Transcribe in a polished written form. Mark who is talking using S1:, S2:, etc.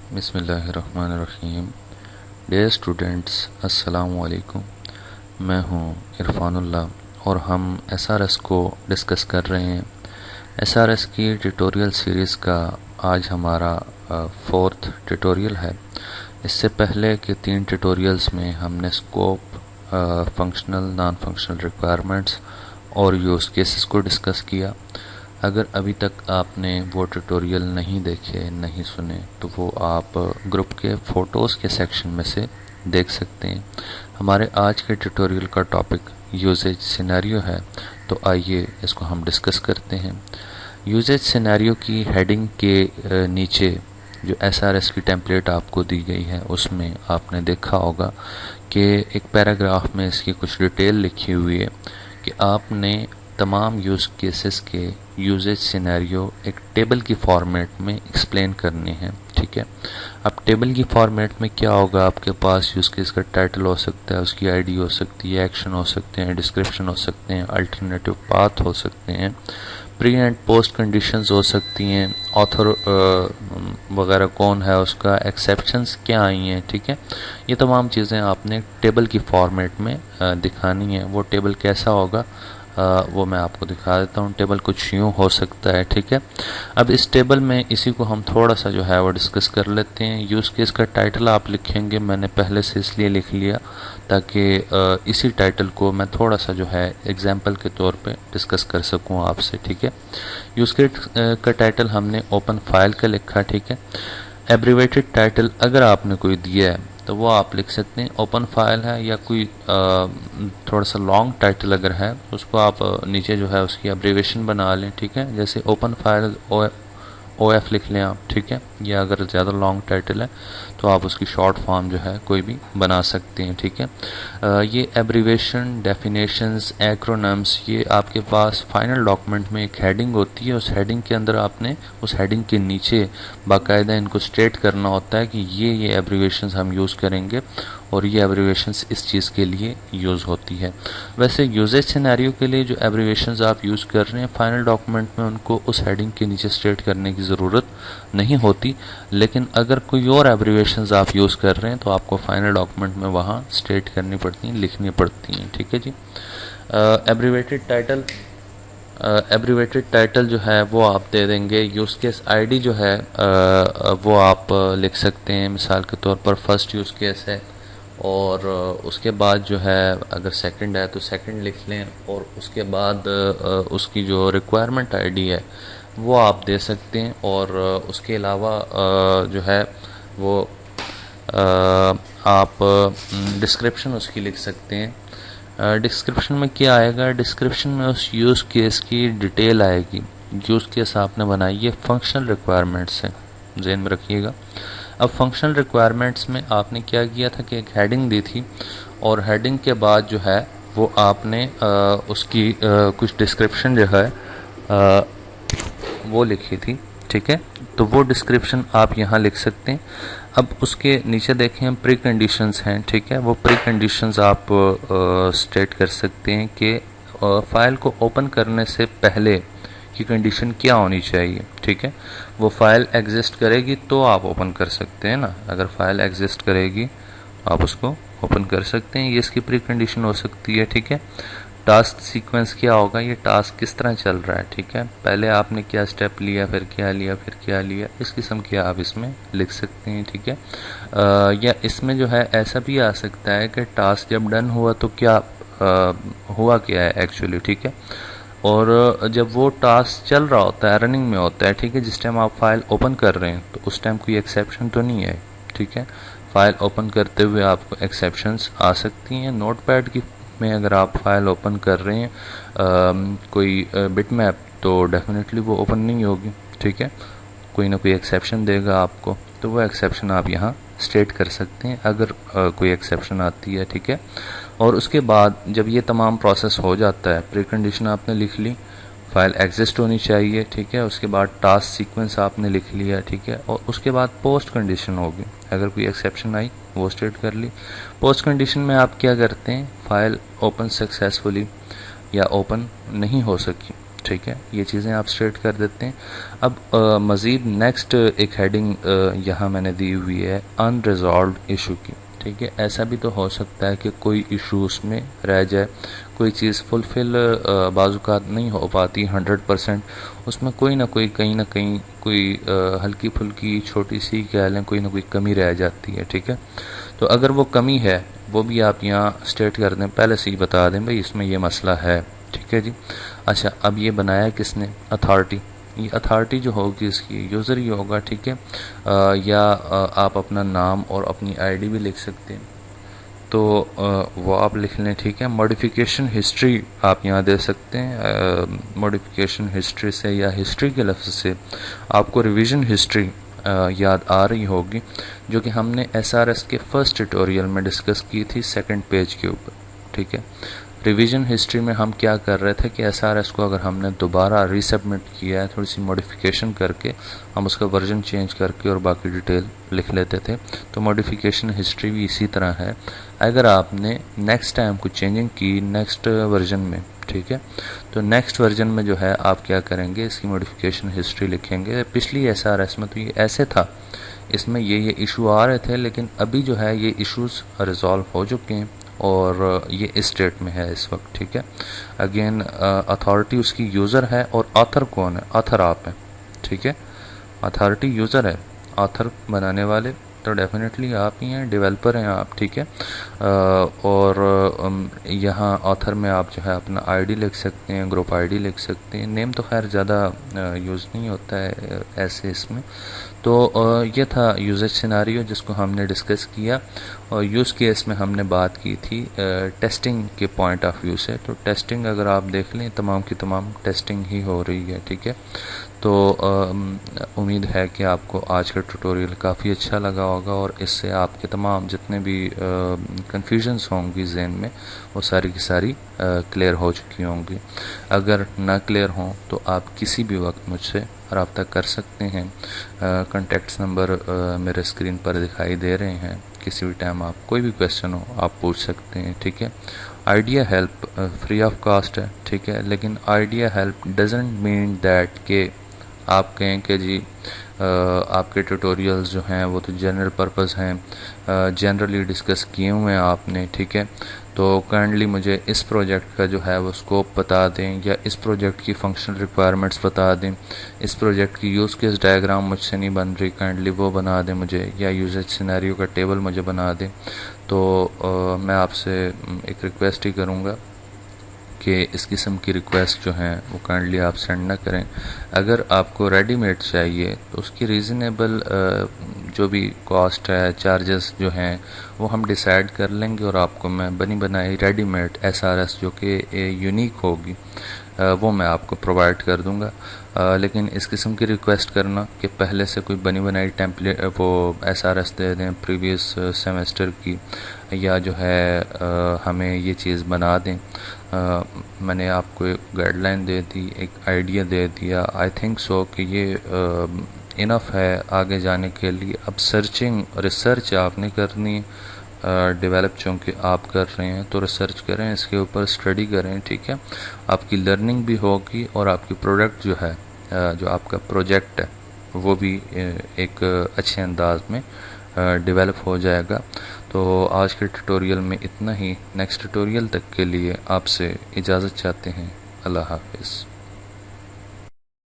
S1: बिस्मिल्लाहिर्रहमानिर्रहीम। Dear students, अस्सलामु अलैकुम। मैं हूं इरफानुल्लाह और हम एसआरएस को डिस्कस कर रहे हैं। एसआरएस की ट्यूटोरियल सीरीज़ का आज हमारा फोर्थ ट्यूटोरियल है। इससे पहले के 3 ट्यूटोरियल्स में हमने scope, functional, non functional requirements और यूज़ केसेस को डिस्कस किया। अगर अभी तक आपने वो ट्यूटोरियल नहीं देखे, नहीं सुने, तो वो आप ग्रुप के फ़ोटोज़ के सेक्शन में से देख सकते हैं। हमारे आज के ट्यूटोरियल का टॉपिक यूजेज सिनेरियो है, तो आइए इसको हम डिस्कस करते हैं। यूजेज सिनेरियो की हेडिंग के नीचे जो एसआरएस की टेम्पलेट आपको दी गई है, उसमें आपने देखा होगा कि एक पैराग्राफ में इसकी कुछ डिटेल लिखी हुई है कि आपने तमाम यूज़ केसेस के यूजेज सिनेरियो एक टेबल की फॉर्मेट में एक्सप्लेन करने हैं। ठीक है, अब टेबल की फॉर्मेट में क्या होगा, आपके पास यूज़ केस का टाइटल हो सकता है, उसकी आईडी हो सकती है, एक्शन हो सकते हैं, डिस्क्रिप्शन हो सकते हैं, अल्टरनेटिव पाथ हो सकते हैं, प्री एंड पोस्ट कंडीशंस हो सकती हैं, ऑथर वगैरह कौन है उसका, एक्सेप्शंस क्या आई हैं। ठीक है, ये तमाम चीज़ें आपने टेबल की फॉर्मेट में दिखानी है। वो टेबल कैसा होगा वो मैं आपको दिखा देता हूँ। टेबल कुछ यूँ हो सकता है। ठीक है, अब इस टेबल में इसी को हम थोड़ा सा जो है वो डिस्कस कर लेते हैं। यूज़ केस का टाइटल आप लिखेंगे, मैंने पहले से इसलिए लिख लिया ताकि इसी टाइटल को मैं थोड़ा सा जो है एग्जाम्पल के तौर पे डिस्कस कर सकूँ आपसे। ठीक है, यूज़ केस का टाइटल हमने ओपन फाइल का लिखा। ठीक है, एब्रीवेटेड टाइटल अगर आपने कोई दिया है तो वो आप लिख सकते हैं ओपन फाइल है, या कोई थोड़ा सा लॉन्ग टाइटल अगर है तो उसको आप नीचे जो है उसकी एब्रीवेशन बना लें। ठीक है, जैसे ओपन फाइल ओ एफ लिख लें आप। ठीक है, या अगर ज़्यादा लॉन्ग टाइटल है तो आप उसकी शॉर्ट फॉर्म जो है कोई भी बना सकते हैं। ठीक है, ये एब्रीवेशन, डेफिनेशंस, एक्रोनम्स, ये आपके पास फाइनल डॉक्यूमेंट में एक हेडिंग होती है। उस हेडिंग के अंदर आपने उस हेडिंग के नीचे बाकायदा इनको स्टेट करना होता है कि ये एब्रीवेशंस हम यूज़ करेंगे और ये एब्रीवेशंस इस चीज़ के लिए यूज़ होती है। वैसे यूजेज सिनेरियो के लिए जो एब्रीवेशंस आप यूज़ कर रहे हैं फाइनल डॉक्यूमेंट में, उनको उस हेडिंग के नीचे स्टेट करने की ज़रूरत नहीं होती, लेकिन अगर कोई और एब्रीवेशंस आप यूज़ कर रहे हैं तो आपको फाइनल डॉक्यूमेंट में वहाँ स्टेट करनी पड़ती हैं, लिखनी पड़ती हैं। ठीक है जी, एब्रीवेटेड टाइटल जो है वो आप दे देंगे। यूज़ केस आईडी जो है वो आप लिख सकते हैं। मिसाल के तौर पर फर्स्ट यूज़ केस है और उसके बाद जो है अगर सेकंड है तो सेकंड लिख लें, और उसके बाद उसकी जो रिक्वायरमेंट आईडी है वो आप दे सकते हैं। और उसके अलावा जो है वो आप डिस्क्रिप्शन उसकी लिख सकते हैं। डिस्क्रिप्शन में क्या आएगा, डिस्क्रिप्शन में उस यूज़ केस की डिटेल आएगी। यूज़ केस आपने बनाई है फंक्शनल रिक्वायरमेंट्स से, ज़हन में रखिएगा। अब फंक्शनल रिक्वायरमेंट्स में आपने क्या किया था कि एक हेडिंग दी थी, और हेडिंग के बाद जो है वो आपने उसकी कुछ डिस्क्रिप्शन जो है वो लिखी थी। ठीक है, तो वो डिस्क्रिप्शन आप यहाँ लिख सकते हैं। अब उसके नीचे देखें प्री कंडीशंस हैं। ठीक है, वो प्री कंडीशंस आप स्टेट कर सकते हैं कि फाइल को ओपन करने से पहले की कंडीशन क्या होनी चाहिए। ठीक है, वो फाइल एग्जिस्ट करेगी तो आप ओपन कर सकते हैं ना, अगर फाइल एग्जिस्ट करेगी आप उसको ओपन कर सकते हैं, ये इसकी प्री कंडीशन हो सकती है। ठीक है, टास्क सीक्वेंस क्या होगा, ये टास्क किस तरह चल रहा है। ठीक है, पहले आपने क्या स्टेप लिया, फिर क्या लिया, फिर क्या लिया, इस किस्म के आप इसमें लिख सकते हैं। ठीक है, या इसमें जो है ऐसा भी आ सकता है कि टास्क जब डन हुआ तो क्या हुआ क्या है एक्चुअली। ठीक है, और जब वो टास्क चल रहा होता है, रनिंग में होता है, ठीक है, जिस टाइम आप फाइल ओपन कर रहे हैं तो उस टाइम कोई एक्सेप्शन तो नहीं है। ठीक है, फाइल ओपन करते हुए आपको एक्सेप्शंस आ सकती हैं। नोटपैड की में अगर आप फाइल ओपन कर रहे हैं कोई बिट मैप, तो डेफिनेटली वो ओपन नहीं होगी। ठीक है, कोई ना कोई एक्सेप्शन देगा आपको, तो वो एक्सेप्शन आप यहाँ स्टेट कर सकते हैं अगर कोई एक्सेप्शन आती है। ठीक है, और उसके बाद जब ये तमाम प्रोसेस हो जाता है, प्री कंडीशन आपने लिख ली, फाइल एग्जिस्ट होनी चाहिए। ठीक है, उसके बाद टास्क सीक्वेंस आपने लिख लिया। ठीक है, और उसके बाद पोस्ट कंडीशन होगी, अगर कोई एक्सेप्शन आई वो स्टेट कर ली। पोस्ट कंडीशन में आप क्या करते हैं, फाइल ओपन सक्सेसफुली या ओपन नहीं हो सकी। ठीक है, ये चीज़ें आप स्ट्रेट कर देते हैं। अब मज़ीद नेक्स्ट एक हेडिंग यहाँ मैंने दी हुई है अनरिजॉल्व्ड इशू की। ठीक है, ऐसा भी तो हो सकता है कि कोई इशू उसमें रह जाए, कोई चीज़ फुलफ़िल बाज़ात नहीं हो पाती 100%, उसमें कोई ना कोई कहीं ना कहीं कोई हल्की फुल्की छोटी सी कह लें कोई ना कोई कमी रह जाती है। ठीक है, तो अगर वो कमी है वो भी आप यहाँ स्टेट कर दें, पहले से ही बता दें भाई इसमें ये मसला है। ठीक है जी। अच्छा, अब ये बनाया किसने? अथॉरिटी। ये अथॉरिटी जो होगी इसकी यूज़र ही होगा। ठीक है, या आप अपना नाम और अपनी आईडी भी लिख सकते हैं, तो वो आप लिख लें। ठीक है, मॉडिफिकेशन हिस्ट्री आप यहाँ दे सकते हैं। मॉडिफिकेशन हिस्ट्री से या हिस्ट्री के लफ्ज़ से आपको रिवीजन हिस्ट्री याद आ रही होगी, जो कि हमने एसआरएस के फर्स्ट ट्यूटोरियल में डिस्कस की थी सेकंड पेज के ऊपर। ठीक है, रिवीजन हिस्ट्री में हम क्या कर रहे थे कि एसआरएस को अगर हमने दोबारा रीसबमिट किया है, थोड़ी सी मॉडिफिकेशन करके हम उसका वर्जन चेंज करके और बाकी डिटेल लिख लेते थे। तो मॉडिफिकेशन हिस्ट्री भी इसी तरह है। अगर आपने नेक्स्ट टाइम कुछ चेंजिंग की नेक्स्ट वर्जन में, ठीक है, तो नेक्स्ट वर्जन में जो है आप क्या करेंगे, इसकी मॉडिफिकेशन हिस्ट्री लिखेंगे। पिछली एसआरएस में तो ये ऐसे था, इसमें ये इशू आ रहे थे, लेकिन अभी जो है ये इश्यूज रिजॉल्व हो चुके हैं और ये इस स्टेट में है इस वक्त। ठीक है, अगेन अथॉरिटी उसकी यूज़र है और ऑथर कौन है? ऑथर आप हैं। ठीक है, अथॉरिटी यूज़र है, ऑथर बनाने वाले तो डेफिनेटली आप ही हैं, डेवलपर हैं आप। ठीक है, और यहाँ ऑथर में आप जो है अपना आईडी लिख सकते हैं, ग्रुप आईडी लिख सकते हैं। नेम तो खैर ज़्यादा यूज़ नहीं होता है ऐसे इसमें। तो ये था यूजेज सिनारियो जिसको हमने डिस्कस किया, और यूज़ केस में हमने बात की थी टेस्टिंग के पॉइंट ऑफ व्यू से। तो टेस्टिंग अगर आप देख लें तमाम की तमाम टेस्टिंग ही हो रही है। ठीक है, तो उम्मीद है कि आपको आज का ट्यूटोरियल काफ़ी अच्छा लगा होगा और इससे आपके तमाम जितने भी कन्फ्यूजन्स होंगी जहन में वो सारी की सारी क्लियर हो चुकी होंगी। अगर ना क्लियर हों तो आप किसी भी वक्त मुझसे रब्ता कर सकते हैं। कॉन्टेक्ट्स नंबर मेरे स्क्रीन पर दिखाई दे रहे हैं, किसी भी टाइम आप कोई भी क्वेश्चन हो आप पूछ सकते हैं। ठीक है, idea help free of cost है। ठीक है, लेकिन idea help doesn't mean that के आप कहें कि जी आपके ट्यूटोरियल्स जो हैं वो तो जनरल पर्पस हैं, जनरली डिस्कस किए हुए हैं आपने। ठीक है, तो काइंडली मुझे इस प्रोजेक्ट का जो है वो स्कोप बता दें, या इस प्रोजेक्ट की फंक्शनल रिक्वायरमेंट्स बता दें, इस प्रोजेक्ट की यूज़ केस डायग्राम मुझसे नहीं बन रही, काइंडली वो बना दें मुझे, या यूजेज सिनेरियो का टेबल मुझे बना दें। तो मैं आपसे एक रिक्वेस्ट ही करूँगा कि इस किस्म की रिक्वेस्ट जो हैं वो काइंडली आप सेंड ना करें। अगर आपको रेडीमेड चाहिए तो उसकी रीज़नेबल जो भी कॉस्ट है, चार्जेस जो हैं वो हम डिसाइड कर लेंगे और आपको मैं बनी बनाई रेडीमेड एसआरएस जो कि यूनिक होगी वो मैं आपको प्रोवाइड कर दूंगा। लेकिन इस किस्म की रिक्वेस्ट करना कि पहले से कोई बनी बनाई टेम्पलेट वो एसआरएस दे दें प्रीवियस सेमेस्टर की, या जो है हमें ये चीज़ बना दें, मैंने आपको एक गाइडलाइन दे दी, एक आइडिया दे दिया। आई थिंक सो कि ये इनफ है आगे जाने के लिए। अब सर्चिंग रिसर्च आपने करनी, डेवलप चूँकि आप कर रहे हैं तो रिसर्च करें, इसके ऊपर स्टडी करें। ठीक है, आपकी लर्निंग भी होगी और आपकी प्रोडक्ट जो है जो आपका प्रोजेक्ट है वो भी एक अच्छे अंदाज में डेवलप हो जाएगा। तो आज के ट्यूटोरियल में इतना ही। नेक्स्ट ट्यूटोरियल तक के लिए आपसे इजाज़त चाहते हैं। अल्लाह हाफिज़।